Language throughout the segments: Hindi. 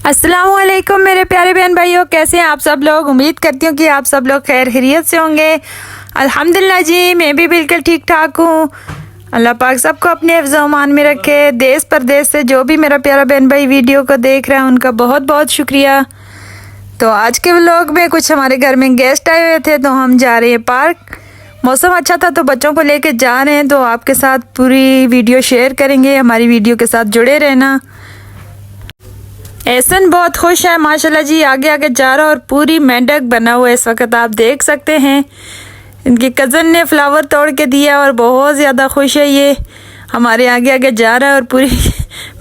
अस्सलामुअलैकुम मेरे प्यारे बहन भाइयों, कैसे हैं आप सब लोग। उम्मीद करती हूँ कि आप सब लोग खैर खैरियत से होंगे। अल्हम्दुलिल्लाह जी, मैं भी बिल्कुल ठीक ठाक हूँ। अल्लाह पाक सबको अपने हिफ्ज़ व अमान में रखे। देश परदेश से जो भी मेरा प्यारा बहन भाई वीडियो को देख रहा है उनका बहुत बहुत शुक्रिया। तो आज के व्लॉग में कुछ हमारे घर में गेस्ट आए हुए थे, तो हम जा रहे हैं पार्क। मौसम अच्छा था तो बच्चों को लेके जा रहे हैं, तो आपके साथ पूरी वीडियो शेयर करेंगे। हमारी वीडियो के साथ जुड़े रहना। एहसन बहुत खुश है माशाल्लाह जी, आगे आगे जा रहा है और पूरी मेंढक बना हुआ है। इस वक्त आप देख सकते हैं इनकी कज़न ने फ्लावर तोड़ के दिया और बहुत ज़्यादा खुश है। ये हमारे आगे आगे जा रहा है और पूरी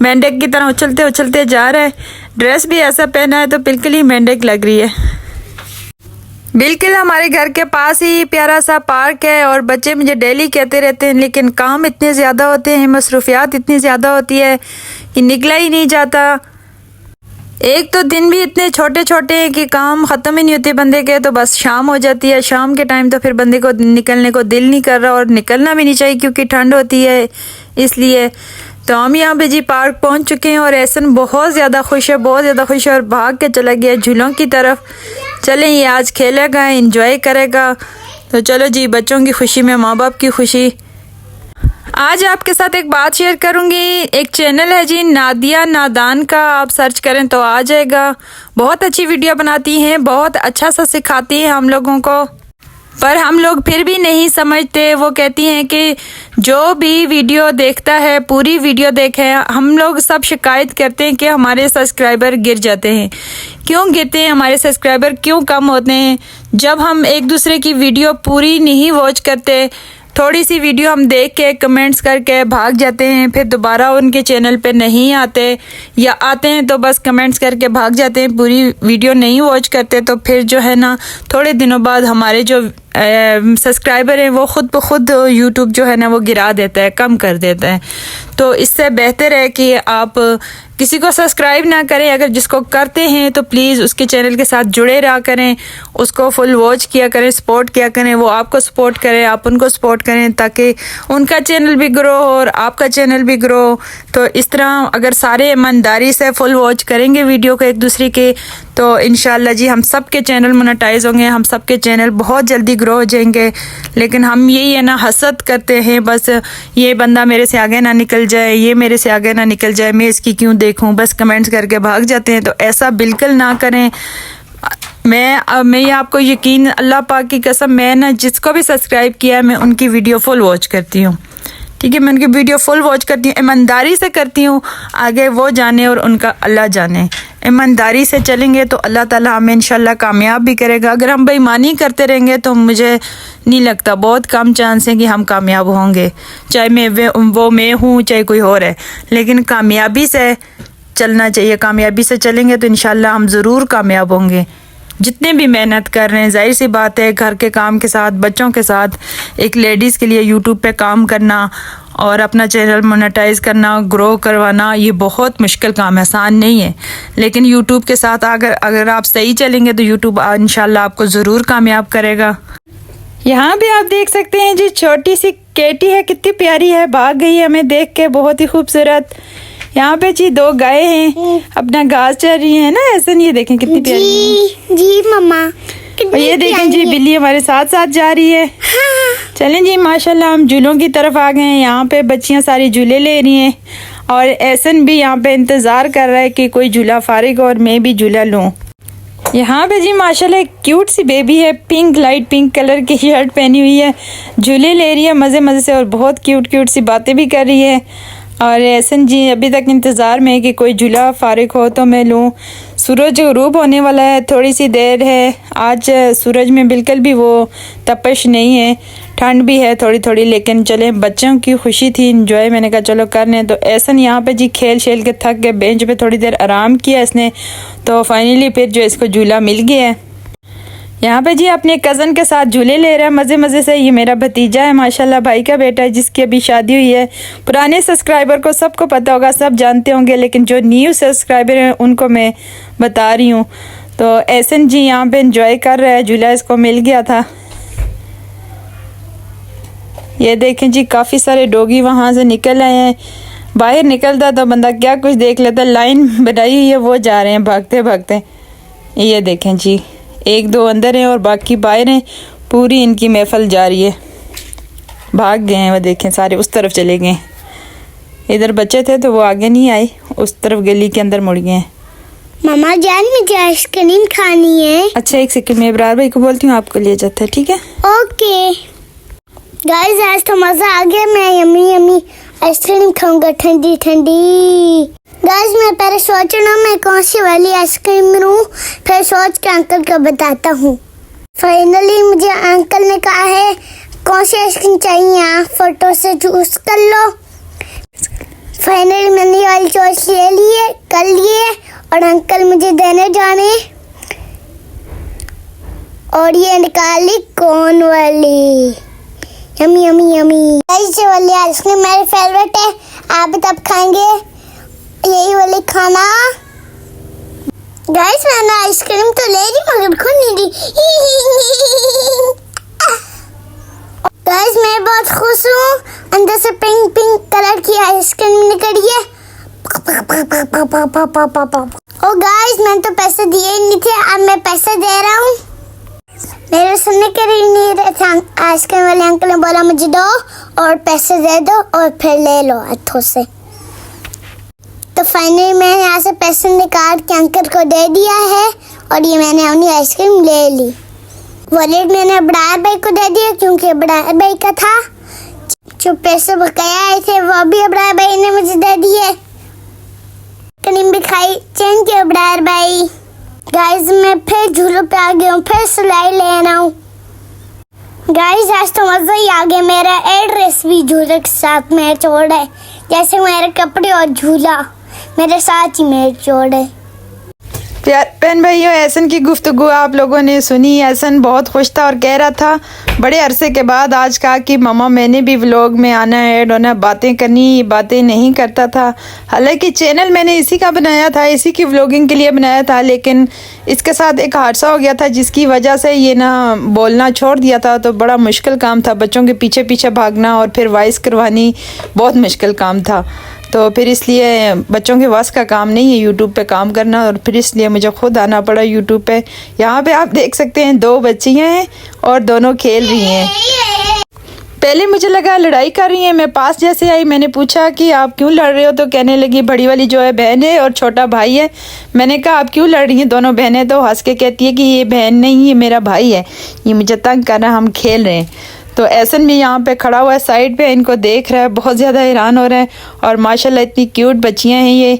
मेंढक की तरह उछलते उछलते जा रहा है। ड्रेस भी ऐसा पहना है तो बिल्कुल ही मेंढक लग रही है। बिल्कुल हमारे घर के पास ही प्यारा सा पार्क है और बच्चे मुझे डेली कहते रहते हैं, लेकिन काम इतने ज़्यादा होते हैं, मसरूफियात इतनी ज़्यादा होती है कि निकला ही नहीं जाता। एक तो दिन भी इतने छोटे छोटे हैं कि काम ख़त्म ही नहीं होते बंदे के। तो बस शाम हो जाती है, शाम के टाइम तो फिर बंदे को निकलने को दिल नहीं कर रहा और निकलना भी नहीं चाहिए क्योंकि ठंड होती है इसलिए। तो हम यहाँ पे जी पार्क पहुँच चुके हैं और एहसन बहुत ज़्यादा खुश है, बहुत ज़्यादा खुश है और भाग के चला गया झूलों की तरफ। चलें, ये आज खेलेगा, इंजॉय करेगा। तो चलो जी, बच्चों की खुशी में माँ बाप की खुशी। आज आपके साथ एक बात शेयर करूंगी। एक चैनल है जी नादिया नादान का, आप सर्च करें तो आ जाएगा। बहुत अच्छी वीडियो बनाती हैं, बहुत अच्छा सा सिखाती हैं हम लोगों को, पर हम लोग फिर भी नहीं समझते। वो कहती हैं कि जो भी वीडियो देखता है पूरी वीडियो देखे। हम लोग सब शिकायत करते हैं कि हमारे सब्सक्राइबर गिर जाते हैं। क्यों गिरते हैं हमारे सब्सक्राइबर, क्यों कम होते हैं? जब हम एक दूसरे की वीडियो पूरी नहीं वॉच करते, थोड़ी सी वीडियो हम देख के कमेंट्स करके भाग जाते हैं, फिर दोबारा उनके चैनल पे नहीं आते, या आते हैं तो बस कमेंट्स करके भाग जाते हैं, पूरी वीडियो नहीं वॉच करते। तो फिर जो है ना, थोड़े दिनों बाद हमारे जो सब्सक्राइबर हैं वो खुद ब खुद यूट्यूब जो है ना वो गिरा देता है, कम कर देता है। तो इससे बेहतर है कि आप किसी को सब्सक्राइब ना करें। अगर जिसको करते हैं तो प्लीज़ उसके चैनल के साथ जुड़े रहा करें, उसको फुल वॉच किया करें, सपोर्ट किया करें। वो आपको सपोर्ट करें, आप उनको सपोर्ट करें, ताकि उनका चैनल भी ग्रो हो और आपका चैनल भी ग्रो। तो इस तरह अगर सारे ईमानदारी से फुल वॉच करेंगे वीडियो को एक दूसरे के, तो इंशाल्लाह जी हम सब के चैनल मोनेटाइज होंगे, हम सब के चैनल बहुत जल्दी ग्रो हो जाएंगे। लेकिन हम यही है ना, हसद करते हैं बस, ये बंदा मेरे से आगे ना निकल जाए, ये मेरे से आगे ना निकल जाए, मैं इसकी क्यों देखूं, बस कमेंट्स करके भाग जाते हैं। तो ऐसा बिल्कुल ना करें। मैं ये आपको यकीन, अल्लाह पाक की कसम, मैं ना जिसको भी सब्सक्राइब किया है मैं उनकी वीडियो फुल वॉच करती हूँ। ठीक है, मैं उनकी वीडियो फुल वॉच करती हूँ, ईमानदारी से करती हूँ। आगे वो जाने और उनका अल्लाह जाने। ईमानदारी से चलेंगे तो अल्लाह ताला हमें इंशाल्लाह कामयाब भी करेगा। अगर हम बेईमानी करते रहेंगे तो मुझे नहीं लगता, बहुत कम चांस है कि हम कामयाब होंगे। चाहे मैं हूँ चाहे कोई और है, लेकिन कामयाबी से चलना चाहिए। कामयाबी से चलेंगे तो इंशाल्लाह हम ज़रूर कामयाब होंगे। जितने भी मेहनत कर रहे हैं, जाहिर सी बात है घर के काम के साथ, बच्चों के साथ, एक लेडीज़ के लिए यूट्यूब पे काम करना और अपना चैनल मोनेटाइज करना, ग्रो करवाना, ये बहुत मुश्किल काम है, आसान नहीं है। लेकिन यूट्यूब के साथ अगर आप सही चलेंगे तो यूट्यूब इंशाल्लाह आपको ज़रूर कामयाब करेगा। यहाँ भी आप देख सकते हैं जी, छोटी सी केटी है, कितनी प्यारी है, भाग गई है हमें देख के, बहुत ही खूबसूरत। यहाँ पे जी दो गाय हैं, अपना घास चर रही है ना। ऐसा नहीं, ये देखें कितनी प्यारी जी मम्मा। और ये देखें जी, बिल्ली हमारे साथ साथ जा रही है। हाँ। चलें जी, माशाल्लाह हम झूलों की तरफ आ गए हैं। यहाँ पे बच्चियाँ सारी झूले ले रही हैं और एहसन भी यहाँ पे इंतज़ार कर रहा है कि कोई झूला फारिग और मैं भी झूला लूँ। यहाँ पे जी माशाल्लाह एक क्यूट सी बेबी है, पिंक, लाइट पिंक कलर की शर्ट पहनी हुई है, झूले ले रही है मज़े मज़े से और बहुत क्यूट क्यूट सी बातें भी कर रही है। और एहसन जी अभी तक इंतज़ार में है कि कोई झूला फारिग हो तो मैं लूँ। सूरज ग़रूब होने वाला है, थोड़ी सी देर है। आज सूरज में बिल्कुल भी वो तपश नहीं है, ठंड भी है थोड़ी थोड़ी। लेकिन चले, बच्चों की खुशी थी, इंजॉय मैंने कहा चलो कर लें। तो एहसन यहाँ पे जी खेल खेल के थक गए, बेंच पे थोड़ी देर आराम किया इसने, तो फाइनली फिर जो इसको झूला मिल गया है। यहाँ पे जी अपने कज़न के साथ झूले ले रहा है मज़े मज़े से। ये मेरा भतीजा है माशाल्लाह, भाई का बेटा है, जिसकी अभी शादी हुई है। पुराने सब्सक्राइबर को सबको पता होगा, सब जानते होंगे, लेकिन जो न्यू सब्सक्राइबर हैं उनको मैं बता रही हूँ। तो एहसन जी यहाँ पे एंजॉय कर रहा है, झूला इसको मिल गया था। ये देखें जी, काफ़ी सारे डॉगी वहाँ से निकल आए हैं। बाहर निकलता तो बंदा क्या कुछ देख लेता। लाइन बनाई हुई है, वो जा रहे हैं भागते भागते। ये देखें जी, 1-2 अंदर हैं और बाकी बाहर हैं। पूरी इनकी महफिल जा रही है। भाग गए हैं वो, देखें सारे उस तरफ चले गए। इधर बच्चे थे तो वो आगे नहीं आए, उस तरफ गली के अंदर मुड़ गए हैं। मामा जान मुझे आइसक्रीम खानी है। अच्छा एक सेकंड, मैं इब्रार भाई को बोलती हूँ, आपको ले जाता है, ठीक है? ओके गाइस, आज तो मजा आ गया। मैं यम्मी यम्मी आइसक्रीम खाऊंगा, ठंडी ठंडी। गाइस मैं पहले सोच रहा हूँ मैं कौन सी वाली आइसक्रीम लूँ, फिर सोच के अंकल को बताता हूँ। फाइनली मुझे अंकल ने कहा है कौन सी आइसक्रीम चाहिए, आप फोटो से चूज कर लो। फाइनली मैंने ये वाली चॉइस ले लिए कर लिए और अंकल मुझे देने जाने। और ये निकाली कौन वाली, यमी यमी यमी। गाइस ये वाली आइसक्रीम मेरी फेवरेट है, आप तब खाएंगे यही वाली खाना। गाइस मैंने आइसक्रीम तो ले ली मगर खुद नहीं दी। गाइस मैं बहुत खुश हूँ, अंदर से पिंक पिंक कलर की आइसक्रीम निकली है। ओ गाइस मैंने तो पैसे दिए ही नहीं थे, अब मैं पैसे दे रहा हूँ। मेरे सुनने के लिए नहीं रहे थे, आइसक्रीम वाले अंकल ने बोला मुझे दो और पैसे दे दो और फिर ले लो हाथों से। तो फाइनली मैंने यहाँ से पैसे निकाल के अंकल को दे दिया है और ये मैंने अपनी आइसक्रीम ले ली। वॉलेट मैंने अब्रार भाई को दे दिया क्योंकि अब्रार भाई का था। जो पैसे बकाया आए थे वो भी अब्रार भाई ने मुझे दे दिए। क्रीम भी खाई, चैन की अब्रार भाई। गाइस मैं फिर झूलों पे आ गया हूँ, फिर सिलाई ले रहा हूँ। गाइस आज तो मजा ही आ गया, मेरा एड्रेस भी झूले के साथ मैच हो रहा है, जैसे मेरे कपड़े और झूला मेरे साथ ही मैच हो रहा है। प्यार बहन भाइयों, एहसन की गुफ्तगू आप लोगों ने सुनी। एहसन बहुत खुश था और कह रहा था बड़े अरसे के बाद आज कहा कि मम्मा मैंने भी व्लॉग में आना है, ऐड होना, बातें करनी। बातें नहीं करता था, हालांकि चैनल मैंने इसी का बनाया था, इसी की व्लॉगिंग के लिए बनाया था, लेकिन इसके साथ एक हादसा हो गया था जिसकी वजह से ये ना बोलना छोड़ दिया था। तो बड़ा मुश्किल काम था, बच्चों के पीछे पीछे भागना और फिर वॉइस करवानी बहुत मुश्किल काम था। तो फिर इसलिए बच्चों के वास का काम नहीं है यूट्यूब पे काम करना, और फिर इसलिए मुझे खुद आना पड़ा यूट्यूब पे। यहाँ पे आप देख सकते हैं 2 बच्चियाँ हैं और दोनों खेल रही हैं। पहले मुझे लगा लड़ाई कर रही हैं, मैं पास जैसे आई मैंने पूछा कि आप क्यों लड़ रहे हो, तो कहने लगी बड़ी वाली जो है बहन है और छोटा भाई है। मैंने कहा आप क्यों लड़ रही हैं दोनों बहनें, तो हंस के कहती है कि ये बहन नहीं, ये मेरा भाई है, ये मुझे तंग कर रहा है, हम खेल रहे हैं। तो एहसन भी यहाँ पे खड़ा हुआ है साइड पे, इनको देख रहा है, बहुत ज़्यादा हैरान हो रहा है। और माशाल्लाह इतनी क्यूट बच्चियाँ हैं ये।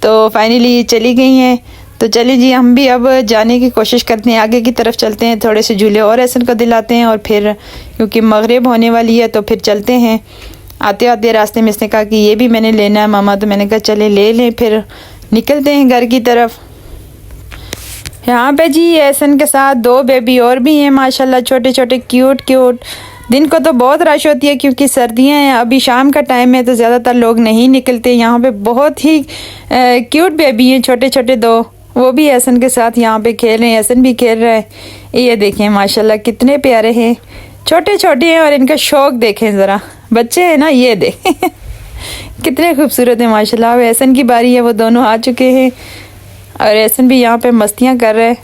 तो फाइनली ये चली गई हैं। तो चलिए जी हम भी अब जाने की कोशिश करते हैं, आगे की तरफ चलते हैं, थोड़े से झूले और एहसन को दिलाते हैं और फिर क्योंकि मगरिब होने वाली है तो फिर चलते हैं। आते आते रास्ते में इसने कहा कि ये भी मैंने लेना है मामा, तो मैंने कहा चले ले लें, फिर निकलते हैं घर की तरफ। यहाँ पे जी एहसन के साथ 2 बेबी और भी हैं माशाल्लाह, छोटे छोटे क्यूट क्यूट। दिन को तो बहुत रश होती है क्योंकि सर्दियाँ हैं, अभी शाम का टाइम है तो ज़्यादातर लोग नहीं निकलते। यहाँ पे बहुत ही क्यूट बेबी हैं, छोटे छोटे 2, वो भी एहसन के साथ यहाँ पे खेल रहे हैं, एहसन भी खेल रहा है। ये देखें माशाल्लाह कितने प्यारे हैं, छोटे छोटे हैं और इनका शौक़ देखें ज़रा, बच्चे हैं ना, ये देखें कितने खूबसूरत हैं माशाल्लाह। अब एहसन की बारी है, वो दोनों आ चुके हैं और एहसन भी यहाँ पे मस्तियाँ कर रहे हैं।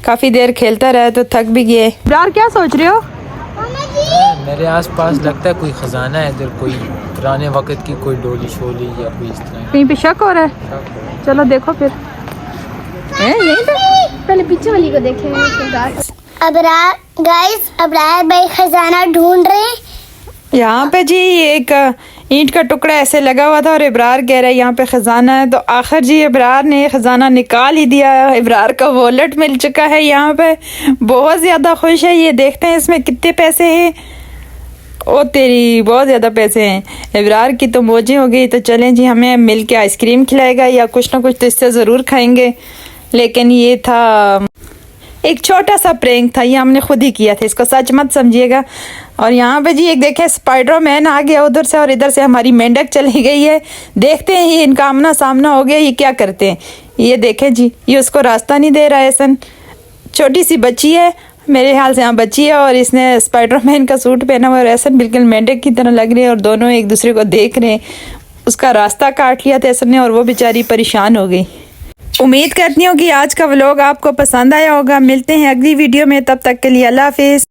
काफ़ी देर खेलता रहा तो थक भी गए। यार क्या सोच रहे हो? मेरे आसपास लगता है कोई ख़जाना है इधर, कोई पुराने वक्त की कोई डोली शोली या कोई इस तरह। कहीं पे शक हो रहा है? चलो देखो फिर। यहीं पे पहले पीछे वाली को देखें। अब्रार भाई खजाना ढूंढ रहे हैं। यहाँ पे जी एक ईंट का टुकड़ा ऐसे लगा हुआ था और इब्रार कह रहा है यहाँ पे ख़जाना है, तो आखिर जी इब्रार ने ख़जाना निकाल ही दिया। इब्रार का वॉलेट मिल चुका है यहाँ पे, बहुत ज़्यादा खुश है। ये देखते हैं इसमें कितने पैसे हैं। ओ तेरी, बहुत ज़्यादा पैसे हैं। इब्रार की तो मौजें हो गई। तो चलें जी, हमें मिल के आइसक्रीम खिलाएगा या कुछ ना कुछ तो इससे ज़रूर खाएंगे। लेकिन ये था एक छोटा सा प्रैंक था, ये हमने खुद ही किया था, इसको सच मत समझिएगा। और यहाँ पे जी एक देखें स्पाइडरमैन आ गया उधर से और इधर से हमारी मेंढक चली गई है। देखते हैं ये इनका आमना सामना हो गया, ये क्या करते हैं। ये देखें जी, ये उसको रास्ता नहीं दे रहा है। एहसन छोटी सी बच्ची है, मेरे ख्याल से यहाँ बच्ची है, और इसने स्पाइडरमैन का सूट पहना हुआ है और एहसन बिल्कुल मेंढक की तरह लग रही है और दोनों एक दूसरे को देख रहे हैं। उसका रास्ता काट लिया तैसर ने और वो बेचारी परेशान हो गई। उम्मीद करती हूँ कि आज का व्लॉग आपको पसंद आया होगा। मिलते हैं अगली वीडियो में, तब तक के लिए अल्लाह हाफिज़।